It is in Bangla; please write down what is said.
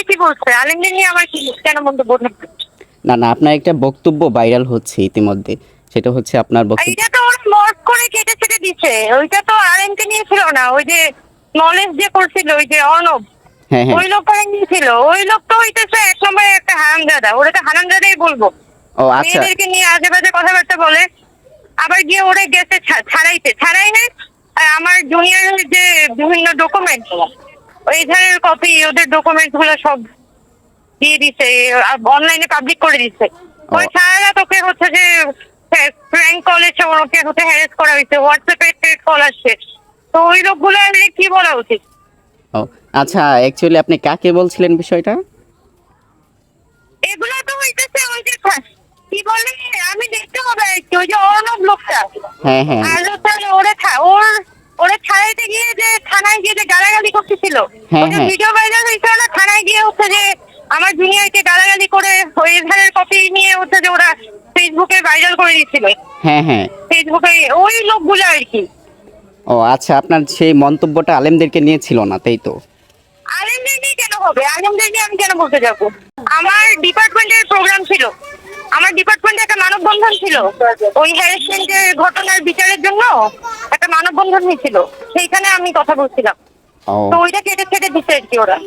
কি বলছে? আলেমদের নিয়ে আমার কি কেন মন্তব্য থাকবে? না না, আপনার একটা বক্তব্য ভাইরাল হচ্ছে ইতিমধ্যে, সেটা হচ্ছে আপনার বক্তব্য। এটা তো ওরা মত করে কেটে ছেটে দিচ্ছে। ওইটা তো আলেমকে নিয়ে ছিল না, ওই যে নলেজ যে করছিল, ওই যে অর্ণব, হ্যাঁ হ্যাঁ। ওই লোকটা নিয়েছিল। ওই লোক তো হইতেছে এক নম্বরে একটা হারামজাদা, ওরা তো হারামজাদাই বলবো। ও আচ্ছা। মেয়েদেরকে নিয়ে আজে বাজে কথাবার্তা বলে, আবার গিয়ে ওরে গেছে ছাড়াই না। আর আমার জুনিয়রের যে বিভিন্ন ডকুমেন্ট, ওই ধরনের কপি, ওদের ডকুমেন্ট গুলো সব দিয়ে দিছে, অনলাইনে পাবলিক করে দিচ্ছে। ও ওই ছাড়া তোকে হচ্ছে যে প্র্যাঙ্ক কলে ওকে হচ্ছে হ্যারেস করা হয়েছে, হোয়াটসঅ্যাপে টেক্সট কল আসছে। তো ওই লোকগুলো আসলে কি বলা উচিত? ও আচ্ছা, অ্যাকচুয়ালি আপনি কাকে বলছিলেন বিষয়টা? এগুলো তো হইতেছে ওই যে কি বলে, আমি দেখতে হবে আর কি, ওই যে অর্ণব লোকটা। হ্যাঁ হ্যাঁ আর হচ্ছে ওরে ছাড়াইতে গিয়ে যে থানায় গিয়ে যে গালাগালি করতেছিল, হ্যাঁ ওই যে হ্যাঁ ভিডিও ভাইরাল হয়েছে না, থানায় গিয়ে হচ্ছে যে আমার জুনিয়রকে গালাগালি করে ওই এধারের কপি নিয়ে হচ্ছে যে ওরা ফেসবুকে ভাইরাল করে দিচ্ছিল। হ্যাঁ হ্যাঁ। ফেসবুকে ওই লোকগুলো আর কি। ও আচ্ছা, আপনার সেই মন্তব্যটা আলেমদেরকে নিয়ে ছিল না, তাই তো? আলেমদের নিয়ে কেন হবে? আলেমদের নিয়ে আমি কেন বলতে যাবো? আমার ডিপার্টমেন্টের প্রোগ্রাম ছিল, আমার ডিপার্টমেন্টে একটা মানববন্ধন ছিল, ওই হ্যারাসমেন্টের ঘটনার বিচারের জন্য একটা মানববন্ধন হয়েছিল, সেইখানে আমি কথা বলছিলাম। ও তো ওইটা কেটে ছেটে দিচ্ছে আর কি ওরা।